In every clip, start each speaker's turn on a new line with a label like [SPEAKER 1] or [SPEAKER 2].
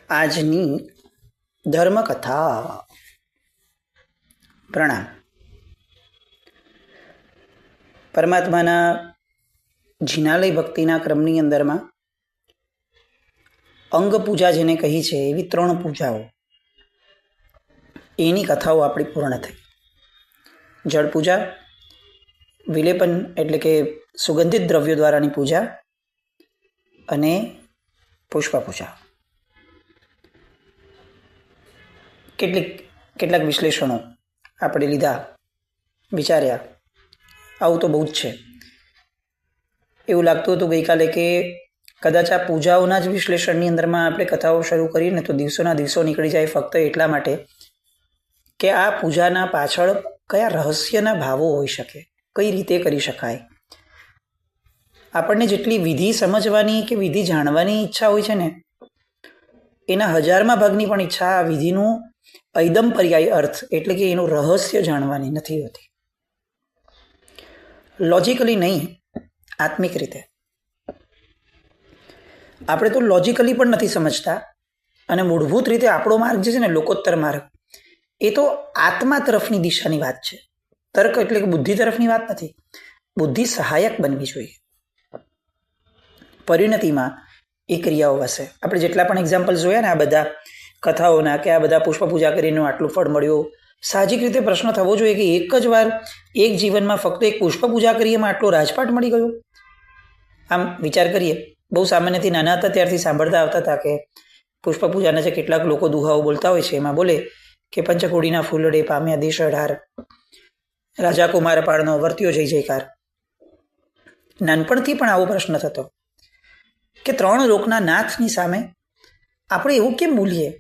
[SPEAKER 1] આજની ધર્મકથા. પ્રણામ. પરમાત્માના જિનાલય ભક્તિના ક્રમની અંદરમાં અંગ પૂજા જેને કહી છે એવી 3 પૂજાઓ, એની કથાઓ આપણી પૂર્ણ થઈ. જળ પૂજા, વિલેપન એટલે કે સુગંધિત દ્રવ્યો દ્વારાની પૂજા, અને પુષ્પ પૂજા. કેટલાક વિશ્લેષણો આપણે લીધા, વિચાર્યા. આવું તો બહુ જ છે. એવું લાગતું હતું ગઈકાલે કે કદાચ આ પૂજાઓના જ વિશ્લેષણની અંદરમાં આપણે કથાઓ શરૂ કરીએ ને તો દિવસોના દિવસો નીકળી જાય, ફક્ત એટલા માટે કે આ પૂજાના પાછળ કયા રહસ્યના ભાવો હોઈ શકે, કઈ રીતે કરી શકાય. આપણને જેટલી વિધિ સમજવાની કે વિધિ જાણવાની ઈચ્છા હોય છે ને, એના 1000મા ભાગની પણ ઈચ્છા આ વિધિનું ઐદમ પર્યાય અર્થ એટલે કે એનું રહસ્ય જાણવાની નથી હોતી. લોજિકલી નહીં, આત્મિક રીતે. આપણે તો લોજિકલી પણ નથી સમજતા, અને મૂળભૂત રીતે આપણો માર્ગ જે છે ને, લોકોત્તર માર્ગ, એ તો આત્મા તરફની દિશાની વાત છે. તર્ક એટલે કે બુદ્ધિ તરફની વાત નથી. બુદ્ધિ સહાયક બનવી જોઈએ. પરિણતિમાં એ ક્રિયાઓ હશે. આપણે જેટલા પણ એક્ઝામ્પલ જોયા ને આ બધા કથાઓના, કે આ બધા પુષ્પ પૂજા કરીને આટલું ફળ મળ્યું, સાહજિક રીતે પ્રશ્ન થવો જોઈએ કે એક જ વાર એક જીવનમાં ફક્ત એક પુષ્પ પૂજા કરીએ એમાં આટલો રાજપાટ મળી ગયો. આમ વિચાર કરીએ, બહુ સામાન્યથી નાના હતા ત્યારથી સાંભળતા આવતા હતા કે પુષ્પ પૂજાના જે કેટલાક લોકો દુહાઓ બોલતા હોય છે, એમાં બોલે કે પંચકોડીના ફૂલડે પામ્યા દેશ 18, રાજા કુમારપાળનો વર્ત્યો જય જયકાર. નાનપણથી પણ આવો પ્રશ્ન થતો કે 3 લોકના નાથની સામે આપણે એવું કેમ બોલીએ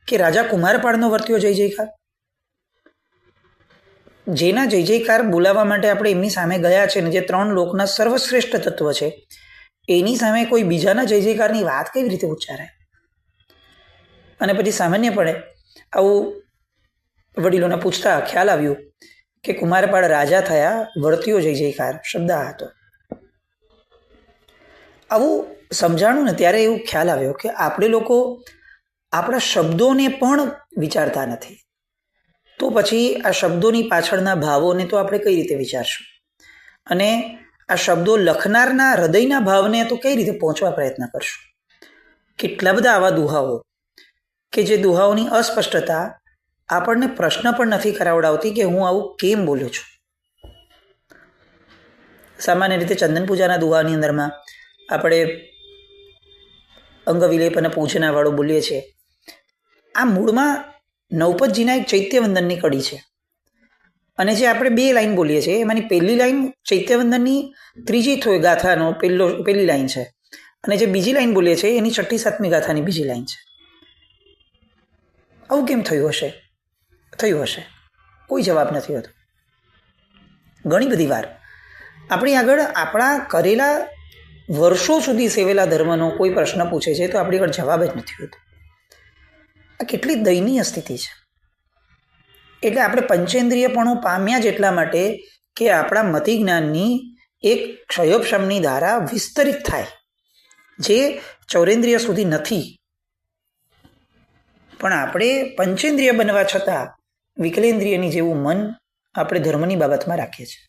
[SPEAKER 1] કે રાજા કુમારપાળનો વર્ત્યો જય જયકાર? જેના જય જયકાર બોલાવવા માટે આપણે એમની સામે ગયા છે ને, જે 3 લોકના સર્વશ્રેષ્ઠ તત્વ છે, એની સામે કોઈ બીજાના જય જયકારની વાત કેવી રીતે ઉચ્ચારાય? અને પછી સામાન્યપણે આવું વડીલોને પૂછતા ખ્યાલ આવ્યું કે કુમારપાળ રાજા થયા, વર્ત્યો જય જયકાર શબ્દ હતો. આવું સમજાણું ને ત્યારે એવું ખ્યાલ આવ્યો કે આપણે લોકો આપણા શબ્દોને પણ વિચારતા નથી. તો પછી આ શબ્દોની પાછળના ભાવોને તો આપણે કઈ રીતે વિચારશું? અને આ શબ્દો લખનારના હૃદયના ભાવને તો કઈ રીતે પહોંચવા પ્રયત્ન કરશું? કેટલા બધા આવા દુહાઓ કે જે દુહાઓની અસ્પષ્ટતા આપણને પ્રશ્ન પણ નથી કરાવડાવતી કે હું આવું કેમ બોલું છું. સામાન્ય રીતે ચંદન પૂજાના દુહાની અંદરમાં આપણે અંગ વિલેપ અને પૂજના વાળો બોલીએ છીએ. આ મૂળમાં નવપતજીના એક ચૈત્યવંદનની કડી છે, અને જે આપણે 2 લાઈન બોલીએ છીએ એમાંની પહેલી લાઈન ચૈત્યવંદનની 3જી ગાથાનો પહેલી લાઈન છે, અને જે બીજી લાઈન બોલીએ છીએ એની 6ઠી 7મી ગાથાની બીજી લાઈન છે. આવું કેમ થયું હશે? કોઈ જવાબ નથી હોતો. ઘણી બધી વાર આપણી આગળ આપણા કરેલા વર્ષો સુધી સેવેલા ધર્મનો કોઈ પ્રશ્ન પૂછે છે તો આપણી આગળ જવાબ જ નથી હોતો. આ કેટલી દયનીય સ્થિતિ છે. એટલે આપણે પંચેન્દ્રિયપણું પામ્યા જ એટલા માટે કે આપણા મતિ જ્ઞાનની એક ક્ષયોપશમની ધારા વિસ્તરિત થાય, જે ચૌરેન્દ્રિય સુધી નથી. પણ આપણે પંચેન્દ્રિય બનવા છતાં વિકલેન્દ્રિયની જેવું મન આપણે ધર્મની બાબતમાં રાખીએ છીએ.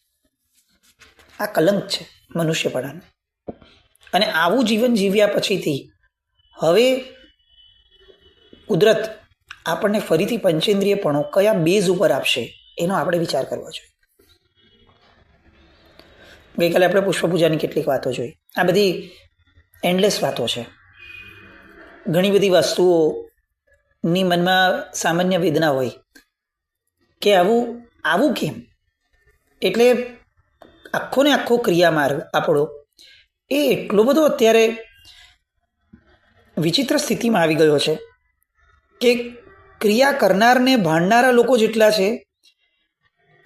[SPEAKER 1] આ કલંક છે મનુષ્યપણાનું. અને આવું જીવન જીવ્યા પછીથી હવે કુદરત આપણને ફરીથી પંચેન્દ્રિયપણો કયા બેઝ ઉપર આપશે એનો આપણે વિચાર કરવો જોઈએ. ગઈકાલે આપણે પુષ્પ પૂજાની કેટલીક વાતો જોઈ. આ બધી એન્ડલેસ વાતો છે. ઘણી બધી વસ્તુઓની મનમાં સામાન્ય વેદના હોય કે આવું કેમ. એટલે આખો ને આખો ક્રિયા માર્ગ આપણો એ એટલો બધો અત્યારે વિચિત્ર સ્થિતિમાં આવી ગયો છે કે ક્રિયા કરનારને ભાંડનારા લોકો જેટલા છે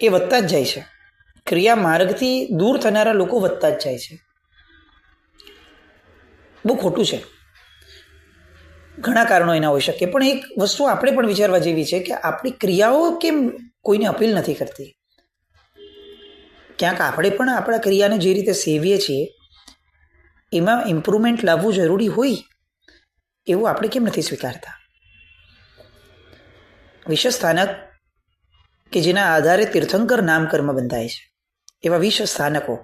[SPEAKER 1] એ વધતા જ જાય છે. ક્રિયા માર્ગથી દૂર થનારા લોકો વધતા જ જાય છે. બહુ ખોટું છે. ઘણા કારણો એના હોઈ શકે, પણ એક વસ્તુ આપણે પણ વિચારવા જેવી છે કે આપણી ક્રિયાઓ કેમ કોઈને અપીલ નથી કરતી. ક્યાંક આપણે પણ આપણા ક્રિયાને જે રીતે સેવીએ છીએ એમાં ઇમ્પ્રુવમેન્ટ લાવવું જરૂરી હોય. એવું આપણે કેમ નથી સ્વીકારતા? વિષ સ્થાનક કે જેના આધારે તીર્થંકર નામકર્મ બંધાય છે, એવા વિષ સ્થાનકો,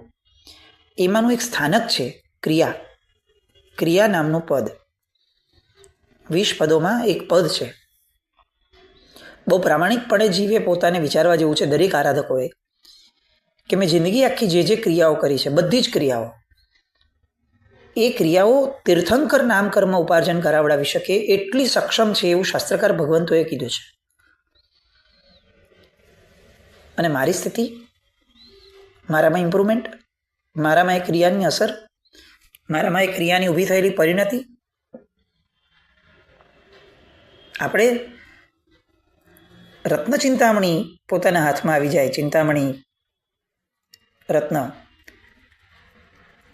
[SPEAKER 1] એમાંનું એક સ્થાનક છે ક્રિયા. ક્રિયા નામનું પદ, 20 પદોમાં એક પદ છે. બહુ પ્રામાણિકપણે જીવે પોતાને વિચારવા જેવું છે દરેક આરાધકોએ કે મેં જિંદગી આખી જે જે ક્રિયાઓ કરી છે, બધી જ ક્રિયાઓ, એ ક્રિયાઓ તીર્થંકર નામકર્મ ઉપાર્જન કરાવડાવી શકે એટલી સક્ષમ છે એવું શાસ્ત્રકાર ભગવંતોએ કીધું છે. અને મારી સ્થિતિ, મારામાં ઇમ્પ્રુવમેન્ટ, મારામાં એ ક્રિયાની અસર, મારામાં એ ક્રિયાની ઊભી થયેલી પરિણતિ, આપણે રત્ન ચિંતામણી પોતાના હાથમાં આવી જાય, ચિંતામણી રત્ન,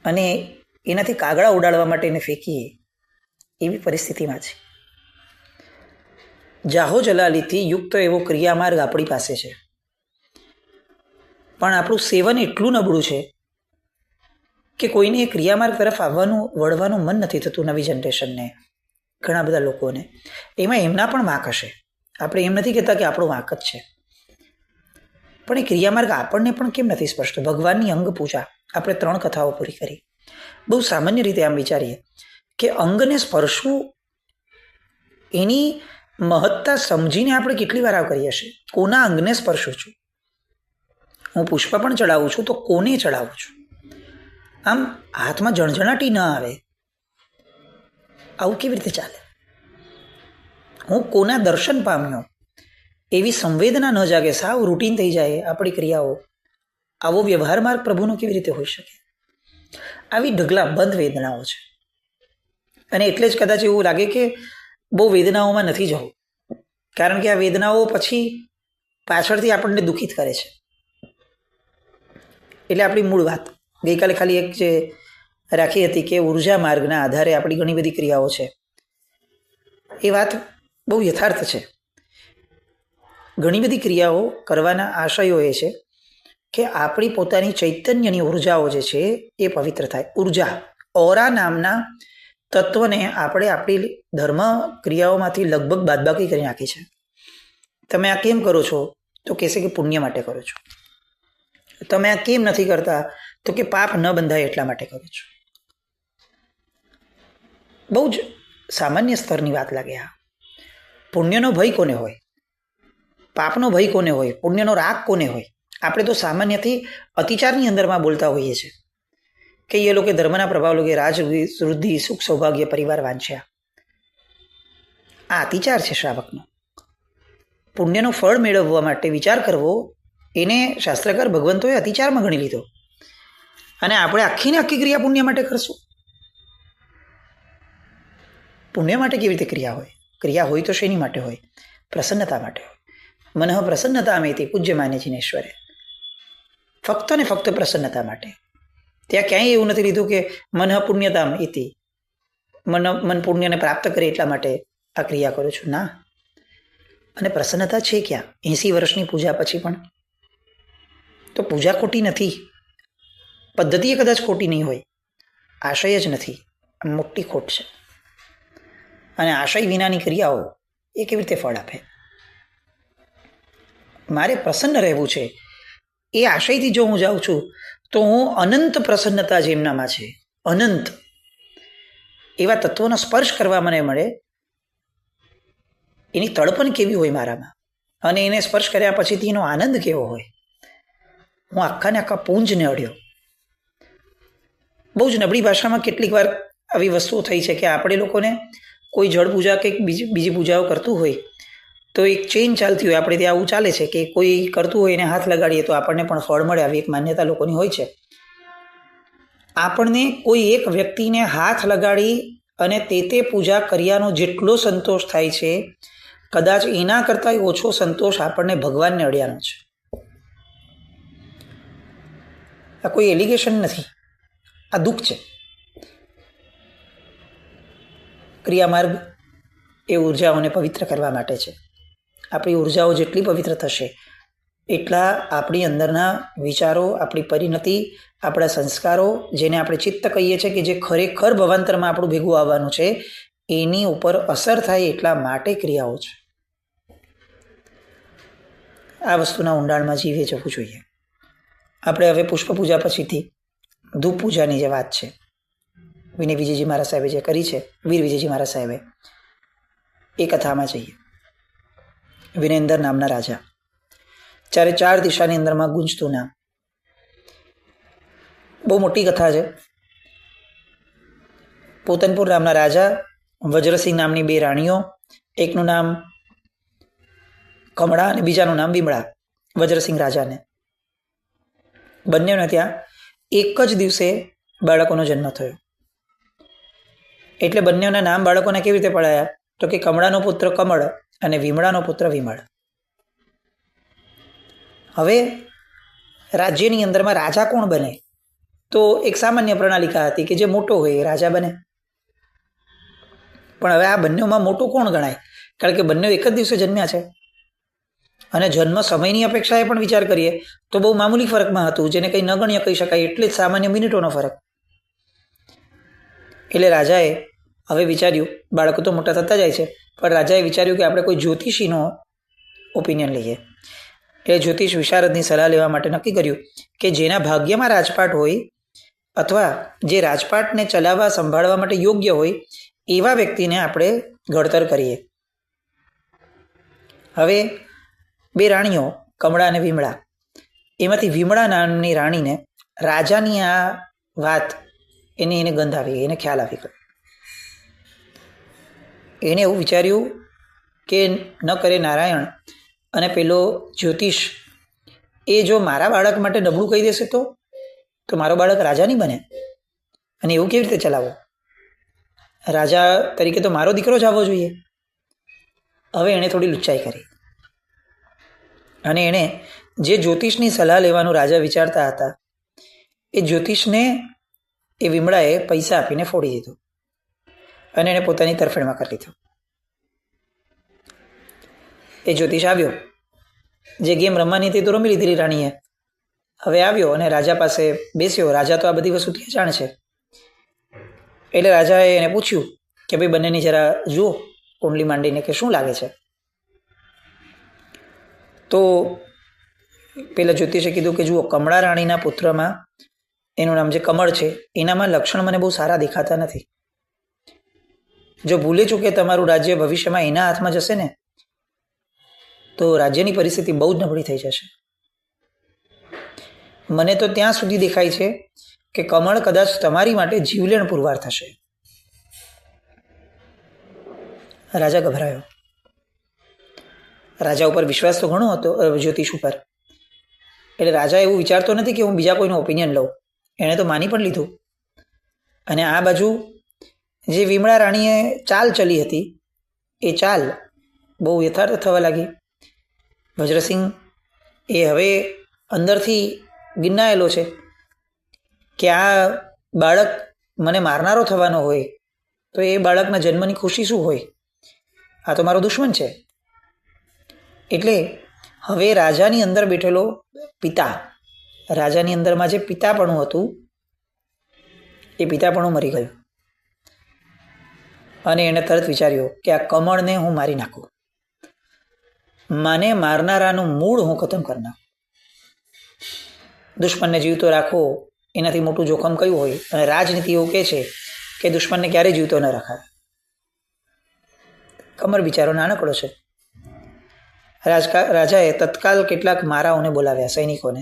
[SPEAKER 1] અને એનાથી કાગડા ઉડાડવા માટે એને ફેંકીએ એવી પરિસ્થિતિમાં છે. જાહો જલાલીથી યુક્ત એવો ક્રિયામાર્ગ આપણી પાસે છે, પણ આપણું સેવન એટલું નબળું છે કે કોઈને એ ક્રિયામાર્ગ તરફ વળવાનું મન નથી થતું. નવી જનરેશનને, ઘણા બધા લોકોને, એમાં એમના પણ વાંક હશે. આપણે એમ નથી કહેતા કે આપણો વાંક જ છે, પણ એ ક્રિયામાર્ગ આપણને પણ કેમ નથી સ્પષ્ટ? ભગવાનની અંગ પૂજા, આપણે 3 કથાઓ પૂરી કરી. બહુ સામાન્ય રીતે આમ વિચારીએ કે અંગને સ્પર્શવું, એની મહત્તા સમજીને આપણે કેટલી વાર આવ કરીએ છીએ. કોના અંગને સ્પર્શું છું? હું પુષ્પ પણ ચડાવું છું તો કોને ચડાવું છું? આમ હાથમાં જણજણાટી ન આવે, આવું કેવી રીતે ચાલે? હું કોના દર્શન પામ્યો એવી સંવેદના ન જાગે, સાવ રૂટીન થઈ જાય આપણી ક્રિયાઓ. આવો વ્યવહાર માર્ગ પ્રભુનો કેવી રીતે હોઈ શકે? આવી ઢગલાબંધ વેદનાઓ છે. અને એટલે જ કદાચ એવું લાગે કે બહુ વેદનાઓમાં નથી જવું, કારણ કે આ વેદનાઓ પછી પાછળથી આપણને દુઃખિત કરે છે. એટલે આપણી મૂળ વાત ગઈકાલે ખાલી એક જે રાખી હતી કે ઉર્જા માર્ગના આધારે આપણી ઘણી બધી ક્રિયાઓ છે, એ વાત બહુ યથાર્થ છે. ઘણી બધી ક્રિયાઓ કરવાના આશયો એ છે કે આપણી પોતાની ચૈતન્યની ઉર્જાઓ જે છે એ પવિત્ર થાય. ઉર્જા, ઓરા નામના તત્વને આપણે આપણી ધર્મ ક્રિયાઓમાંથી લગભગ બાદબાકી કરી નાખી છે. તમે આ કેમ કરો છો? તો કહેશે કે પુણ્ય માટે કરો છો. તમે આ કેમ નથી કરતા? તો કે પાપ ન બંધાય એટલા માટે કરો છો. બહુ જ સામાન્ય સ્તરની વાત લાગે. આ પુણ્યનો ભય કોને હોય? પાપનો ભય કોને હોય? પુણ્યનો રાગ કોને હોય? આપણે તો સામાન્યથી અતિચારની અંદરમાં બોલતા હોઈએ છીએ કે એ લોકો ધર્મના પ્રભાવ લોકો રાજ વૃદ્ધિ સુખ સૌભાગ્ય પરિવાર વાંચ્યા. આ અતિચાર છે શ્રાવકનો. પુણ્યનું ફળ મેળવવા માટે વિચાર કરવો, એને શાસ્ત્રકાર ભગવંતોએ અતિચારમાં ગણી લીધો. અને આપણે આખીને આખી ક્રિયા પુણ્ય માટે કરશું. પુણ્ય માટે કેવી રીતે ક્રિયા હોય? ક્રિયા હોય તો શેની માટે હોય? પ્રસન્નતા માટે હોય. મનઃ પ્રસન્નતા મેથી પૂજ્ય માને જીનેશ્વરે. ફક્ત ને ફક્ત પ્રસન્નતા માટે. ત્યાં ક્યાંય એવું નથી લીધું કે મનઃ પુણ્યતામ ઇતિ, મન પુણ્યને પ્રાપ્ત કરે એટલા માટે આ ક્રિયા કરું છું. ના. અને પ્રસન્નતા છે ક્યાં? 80 વર્ષની પૂજા પછી પણ તો પૂજા ખોટી નથી, પદ્ધતિ કદાચ ખોટી નહીં હોય, આશય જ નથી. મોટી ખોટ છે. અને આશય વિનાની ક્રિયાઓ એ કેવી રીતે ફળ આપે? મારે પ્રસન્ન રહેવું છે, એ આશયથી જો હું જાઉં છું તો હું અનંત પ્રસન્નતા જેમનામાં છે, અનંત એવા તત્વોનો સ્પર્શ કરવા મને મળે, એની તડપણ કેવી હોય મારામાં, અને એને સ્પર્શ કર્યા પછીથી એનો આનંદ કેવો હોય. હું આખાને આખા પૂંજને અડ્યો. બહુ જ નબળી ભાષામાં કેટલીક વાર આવી વસ્તુઓ થઈ છે કે આપણે લોકોને કોઈ જળ પૂજા કે બીજી પૂજાઓ કરતું હોય તો એક ચેઇન ચાલતી હોય, આપણે ત્યાં આવું ચાલે છે કે કોઈ કરતું હોય એને હાથ લગાડીએ તો આપણને પણ ફળ મળે, આવી એક માન્યતા લોકોની હોય છે. આપણને કોઈ એક વ્યક્તિને હાથ લગાડી અને તે પૂજા કર્યાનો જેટલો સંતોષ થાય છે, કદાચ એના કરતાં ઓછો સંતોષ આપણને ભગવાનને અડ્યાનો છે. આ કોઈ એલિગેશન નથી, આ દુઃખ છે. ક્રિયામાર્ગ એ ઉર્જાઓને પવિત્ર કરવા માટે છે. આપણી ઉર્જાઓ જેટલી પવિત્ર થશે એટલા આપણી અંદરના વિચારો, આપણી પરિણતિ, આપણા સંસ્કારો, જેને આપણે ચિત્ત કહીએ છીએ કે જે ખરેખર ભવાંતરમાં આપણું ભેગું આવવાનું છે, એની ઉપર અસર થાય એટલા માટે ક્રિયાઓ છે. આ વસ્તુના ઊંડાણમાં જીવે જવું જોઈએ. આપણે હવે પુષ્પ પૂજા પછીથી ધૂપ પૂજાની જે વાત છે, વિનય વિજયજી મહારાજ સાહેબે જે કરી છે, વીર વિજયજી મહારાજ સાહેબે, એ કથામાં જઈએ. વિનેન્દર નામના રાજા, ચારે ચાર દિશાની અંદરમાં ગુંજતું નામ. બહુ મોટી કથા છે. પોતનપુર નામના રાજા, વજ્રસિંહ નામની બે રાણીઓ, એકનું નામ કમળા અને બીજાનું નામ વિમળા. વજ્રસિંહ રાજાને બંનેને ત્યાં એક જ દિવસે બાળકોનો જન્મ થયો. એટલે બંનેના નામ બાળકોને કેવી રીતે પડાયા? તો કે કમળાનો પુત્ર કમળ અને વિમળાનો પુત્ર વિમળ. હવે રાજ્યની અંદરમાં રાજા કોણ બને? તો એક સામાન્ય પ્રણાલિકા હતી કે જે મોટો હોય એ રાજા બને. પણ હવે આ બંનેમાં મોટો કોણ ગણાય? કારણ કે બંને એક જ દિવસે જન્મ્યા છે અને જન્મ સમયની અપેક્ષાએ પણ વિચાર કરીએ તો બહુ મામૂલી ફરકમાં હતું, જેને કંઈ નગણ્ય કહી શકાય, એટલે જ સામાન્ય મિનિટોનો ફરક. એટલે રાજાએ હવે વિચાર્યું, બાળકો તો મોટા થતા જાય છે, પણ રાજાએ વિચાર્યું કે આપણે કોઈ જ્યોતિષીનો ઓપિનિયન લઈએ. એટલે જ્યોતિષ વિશારદની સલાહ લેવા માટે નક્કી કર્યું કે જેના ભાગ્યમાં રાજપાટ હોય અથવા જે રાજપાટને ચલાવવા સંભાળવા માટે યોગ્ય હોય એવા વ્યક્તિને આપણે ઘડતર કરીએ. હવે બે રાણીઓ કમળા અને વિમળા, એમાંથી વિમળા નામની રાણીને રાજાની આ વાત એને ગંધ આવી ગઈ, એને ખ્યાલ આવી ગયો. એને એવું વિચાર્યું કે ન કરે નારાયણ અને પેલો જ્યોતિષ એ જો મારા બાળક માટે નબળું કહી દેશે તો મારો બાળક રાજા નહીં બને. અને એવું કેવી રીતે ચલાવો? રાજા તરીકે તો મારો દીકરો જ આવવો જોઈએ. હવે એણે થોડી લુચ્ચાઈ કરી અને એણે જે જ્યોતિષની સલાહ લેવાનું રાજા વિચારતા હતા એ જ્યોતિષને એ વિમળાએ પૈસા આપીને ફોડી દીધો અને એણે પોતાની તરફેણમાં કરી લીધો. એ જ્યોતિષ આવ્યો, જે ગેમ રમવાની હતી તો રમી લીધેલી રાણીએ. હવે આવ્યો અને રાજા પાસે બેસ્યો. રાજા તો આ બધી વસ્તુથી જાણે છે. એટલે રાજાએ એને પૂછ્યું કે ભાઈ બંનેની જરા જુઓ કુંડલી માંડીને કે શું લાગે છે. તો પેલા જ્યોતિષે કીધું કે જુઓ, કમળા રાણીના પુત્રમાં એનું નામ જે કમળ છે એનામાં લક્ષણ મને બહુ સારા દેખાતા નથી. જો ભૂલે ચૂકે તમારું રાજ્ય ભવિષ્યમાં એના હાથમાં જશે ને તો રાજ્યની પરિસ્થિતિ બહુ જ નબળી થઈ જશે. મને તો ત્યાં સુધી દેખાય છે કે કમળ કદાચ તમારી માટે જીવલેણ પુરવાર થશે. રાજા ગભરાયો. રાજા ઉપર વિશ્વાસ તો ઘણો હતો જ્યોતિષ ઉપર, એટલે રાજા એવું વિચારતો નથી કે હું બીજા કોઈનું ઓપિનિયન લઉં. એણે તો માની પણ લીધું. અને આ બાજુ જે વિમળા રાણીએ ચાલ ચલી હતી એ ચાલ બહુ યથાર્થ થવા લાગી. વજ્રસિંહ એ હવે અંદરથી ગિન્નાયેલો છે કે આ બાળક મને મારનારો થવાનો હોય તો એ બાળકના જન્મની ખુશી શું હોય? આ તો મારો દુશ્મન છે. એટલે હવે રાજાની અંદર બેઠેલો પિતા, રાજાની અંદરમાં જે પિતાપણું હતું એ પિતાપણું મરી ગયું અને એણે તરત વિચાર્યું કે આ કમળને હું મારી નાખું, મને મારનારાનું મૂળ હું ખતમ કરી નાખું. દુશ્મનને જીવતો રાખવો એનાથી મોટું જોખમ કયું હોય? અને રાજનીતિ એવું કહે છે કે દુશ્મનને ક્યારેય જીવતો ન રખાય. કમળ બિચારો નાનકડો છે. રાજાએ તત્કાલ કેટલાક મારાઓને બોલાવ્યા, સૈનિકોને,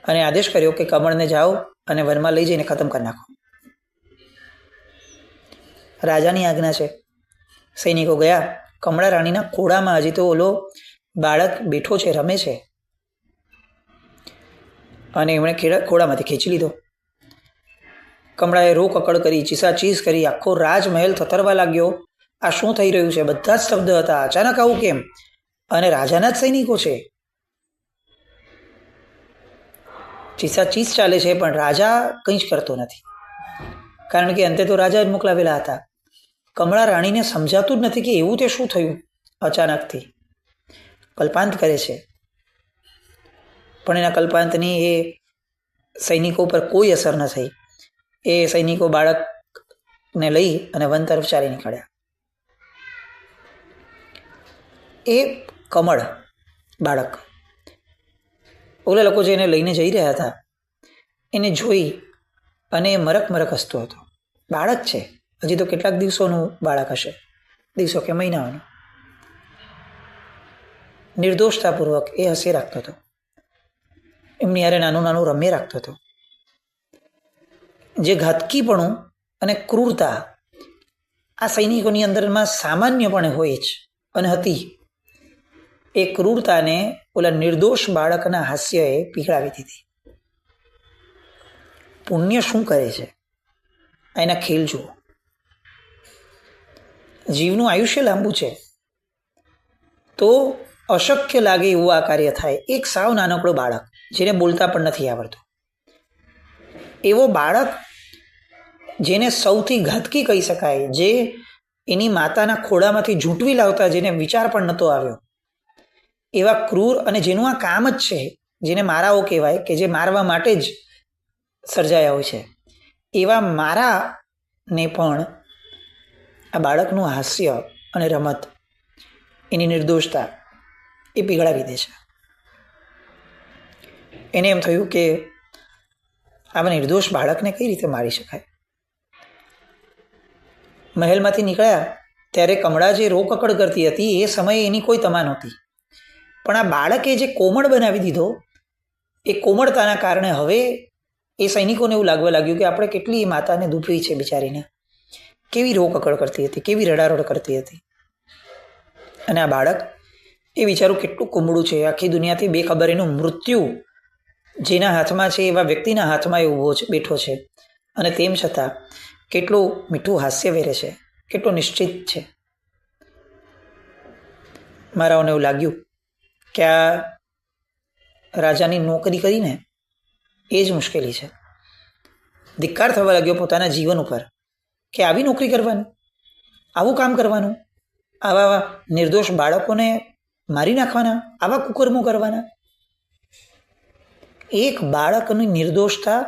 [SPEAKER 1] અને આદેશ કર્યો કે કમળને જાઓ અને વનમાં લઈ જઈને ખતમ કરી નાખો. રાજાની આજ્ઞા છે. સૈનિકો ગયા. કમળા રાણીના ખોળામાં હજી તો ઓલો બાળક બેઠો છે, રમે છે, અને એમણે ખોળામાંથી ખેંચી લીધો. કમળાએ રો કકડ કરી, ચીસાચીસ કરી, આખો રાજમહેલ થથરવા લાગ્યો. આ શું થઈ રહ્યું છે? બધા જ સ્તબ્ધ હતા. અચાનક આવું કેમ? અને રાજાના જ સૈનિકો છે. ચીસાચીસ ચાલે છે પણ રાજા કંઈ જ કરતો નથી, કારણ કે અંતે તો રાજા જ મોકલાવેલા હતા. કમળા રાણીને સમજાતું જ નથી કે એવું તે શું થયું અચાનકથી. કલ્પાંત કરે છે પણ એના કલ્પાંતની એ સૈનિકો પર કોઈ અસર ન થઈ. એ સૈનિકો બાળક બાળકને લઈ અને વન તરફ ચાલી નીકળ્યા. એ કમળ બાળક, ઓલા લોકો જે એને લઈને જઈ રહ્યા હતા એને જોઈ અને મરક મરક હસતો હતો. બાળક છે, હજી તો કેટલાક દિવસોનું બાળક હશે, દિવસો કે મહિનાઓનું. નિર્દોષતાપૂર્વક એ હસી રાખતો હતો, એમની હારે નાનું નાનું રમી રાખતો હતો. જે ઘાતકીપણું અને ક્રૂરતા આ સૈનિકોની અંદરમાં સામાન્યપણે હોય જ અને હતી, એ ક્રૂરતાને ઓલા નિર્દોષ બાળકના હાસ્યએ પીગળાવી દીધી. પુણ્ય શું કરે છે એના ખેલ જુઓ. જીવનું આયુષ્ય લાંબુ છે તો અશક્ય લાગે એવું આ કાર્ય થાય. એક સાવ નાનકડો બાળક જેને બોલતા પણ નથી આવડતું, એવો બાળક જેને સૌથી ઘાતકી કહી શકાય, જે એની માતાના ખોળામાંથી ઝૂંટવી લાવતા જેને વિચાર પણ નહોતો આવ્યો, એવા ક્રૂર અને જેનું આ કામ જ છે, જેને મારાઓ કહેવાય કે જે મારવા માટે જ સર્જાયા હોય છે, એવા મારાને પણ આ બાળકનું હાસ્ય અને રમત, એની નિર્દોષતા એ પીગળાવી દે છે. એને એમ થયું કે આવા નિર્દોષ બાળકને કઈ રીતે મારી શકાય. મહેલમાંથી નીકળ્યા ત્યારે કમળા જે રોકકડ કરતી હતી એ સમયે એની કોઈ તમા નહોતી, પણ આ બાળકે જે કોમળ બનાવી દીધો, એ કોમળતાના કારણે હવે એ સૈનિકોને એવું લાગવા લાગ્યું કે આપણે કેટલી માતાને દુભવી છે બિચારીને, કેવી રોકકડ કરતી હતી, કેવી રડારડ કરતી હતી. અને આ બાળક એ વિચારું કેટલું કુમળું છે, આખી દુનિયાથી બેખબર એનું મૃત્યુ જેના હાથમાં છે એવા વ્યક્તિના હાથમાં એ ઊભો છે, બેઠો છે, અને તેમ છતાં કેટલું મીઠું હાસ્ય વેરે છે, કેટલું નિશ્ચિત છે. મારાઓને એવું લાગ્યું કે આ રાજાની નોકરી કરીને એ જ મુશ્કેલી છે. ધિક્કાર થવા લાગ્યો પોતાના જીવન ઉપર કે આવી નોકરી કરવાની, આવું કામ કરવાનું, આવા નિર્દોષ બાળકોને મારી નાખવાના, આવા કુકર્મો કરવાના. એક બાળકની નિર્દોષતા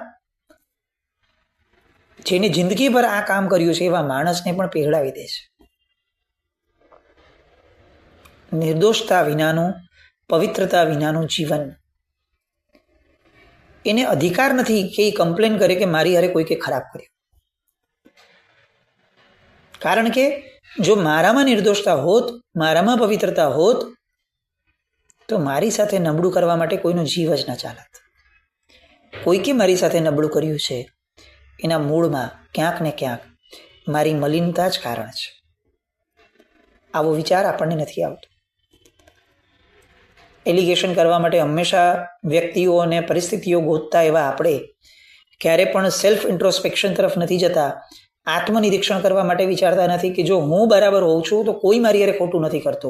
[SPEAKER 1] જેને જિંદગીભર આ કામ કર્યું છે એવા માણસને પણ પીગળાવી દે છે. નિર્દોષતા વિનાનું, પવિત્રતા વિનાનું જીવન, એને અધિકાર નથી કે એ કમ્પ્લેન કરે કે મારી હારે કોઈકે ખરાબ કર્યું. કારણ કે જો મારામાં નિર્દોષતા હોત, મારામાં પવિત્રતા હોત, તો મારી સાથે નબળું કરવા માટે કોઈનો જીવ જ ન ચાલત. કોઈકે મારી સાથે નબળું કર્યું છે એના મૂળમાં ક્યાંક ને ક્યાંક મારી મલિનતા જ કારણ છે. આવો વિચાર આપણને નથી આવતો. એલિગેશન કરવા માટે હંમેશા વ્યક્તિઓ અને પરિસ્થિતિઓ ગોતતા એવા આપણે ક્યારે પણ સેલ્ફ ઇન્ટ્રોસ્પેક્શન તરફ નથી જતા, આત્મનિરીક્ષણ કરવા માટે વિચારતા નથી કે જો હું બરાબર હોઉં છું તો કોઈ મારી હારે ખોટું નથી કરતો,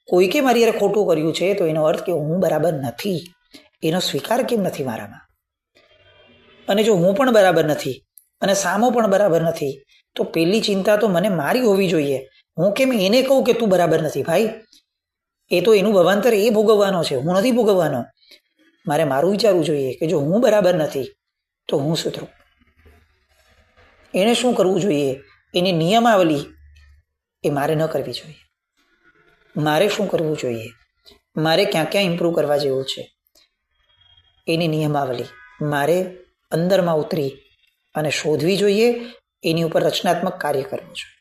[SPEAKER 1] કોઈકે મારી હારે ખોટું કર્યું છે તો એનો અર્થ કે હું બરાબર નથી, એનો સ્વીકાર કેમ નથી મારામાં. અને જો હું પણ બરાબર નથી અને સામો પણ બરાબર નથી તો પહેલી ચિંતા તો મને મારી હોવી જોઈએ. હું કેમ એને કહું કે તું બરાબર નથી? ભાઈ, એ તો એનું ભવાંતર એ ભોગવવાનો છે, હું નથી ભોગવવાનો. મારે મારું વિચારવું જોઈએ કે જો હું બરાબર નથી તો હું સુધરું. એને શું કરવું જોઈએ, એની નિયમાવલી એ મારે ન કરવી જોઈએ. મારે શું કરવું જોઈએ, મારે ક્યાં ક્યાં ઇમ્પ્રૂવ કરવા જેવું છે, એની નિયમાવલી મારે અંદરમાં ઉતરી અને શોધવી જોઈએ. એની ઉપર રચનાત્મક કાર્ય કરવું જોઈએ.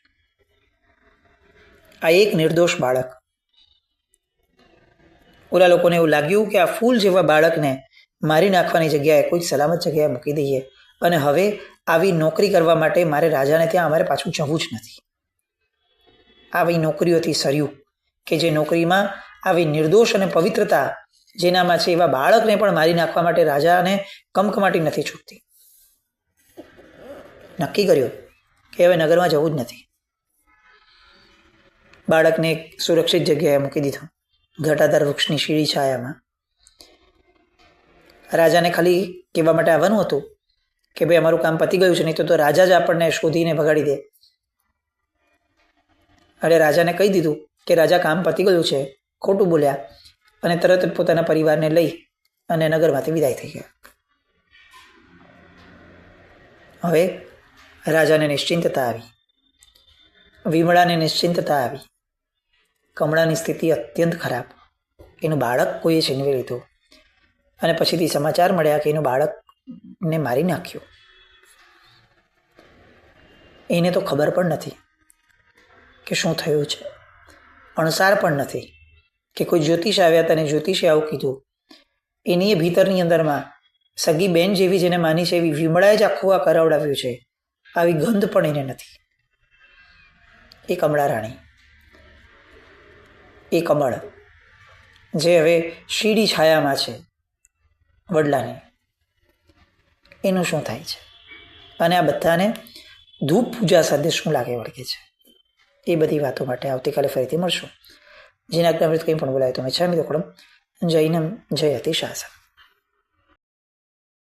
[SPEAKER 1] આ એક નિર્દોષ બાળક, ઓલા લોકોને એવું લાગ્યું કે આ ફૂલ જેવા બાળકને મારી નાખવાની જગ્યાએ કોઈક સલામત જગ્યાએ મૂકી દઈએ અને હવે આવી નોકરી કરવા માટે મારે રાજાને ત્યાં અમારે પાછું જવું જ નથી. આવી નોકરીઓથી સર્યું કે જે નોકરીમાં આવી નિર્દોષ અને પવિત્રતા જેનામાં છે એવા બાળકને પણ મારી નાખવા માટે રાજાને કમકમાટી નથી છૂટતી. નક્કી કર્યું કે હવે નગરમાં જવું જ નથી. બાળકને એક સુરક્ષિત જગ્યાએ મૂકી દીધું, ઘટાદાર વૃક્ષની શીળી છાયામાં. રાજાને ખાલી કહેવા માટે આવવાનું હતું કે ભાઈ અમારું કામ પતી ગયું છે, નહીં તો રાજા જ આપણને શોધીને ભગાડી દે. એટલે રાજાને કહી દીધું કે રાજા કામ પતી ગયું છે, ખોટું બોલ્યા અને તરત જ પોતાના પરિવારને લઈ અને નગરમાંથી વિદાય થઈ ગયા. હવે રાજાને નિશ્ચિંતતા આવી વિમળાને નિશ્ચિંતતા આવી. કમળાની સ્થિતિ અત્યંત ખરાબ. એનું બાળક કોઈએ છીનવી લીધું અને પછીથી સમાચાર મળ્યા કે એનું બાળકને મારી નાખ્યું. એને તો ખબર પણ નથી કે શું થયું છે, અણસાર પણ નથી કે કોઈ જ્યોતિષ આવ્યા હતા અને જ્યોતિષે આવું કીધું. એની એ ભીતરની અંદરમાં સગી બેન જેવી જેને માની છે એવી વિમળાએ જ આખું આ કરાવડાવ્યું છે. આવી ગંધ પણ એને નથી. એ કમળા રાણી, એ કમળ જે હવે શીડી છાયામાં છે વડલાની, એનું શું થાય છે? અને આ બધાને ધૂપ પૂજા સાથે શું લાગે વળગે છે? એ બધી વાતો માટે આવતીકાલે ફરીથી મળશું. જેના અમૃત કંઈ પણ બોલાય તો મેં છામી દોકડમ જૈનમ જય અતિશાસન.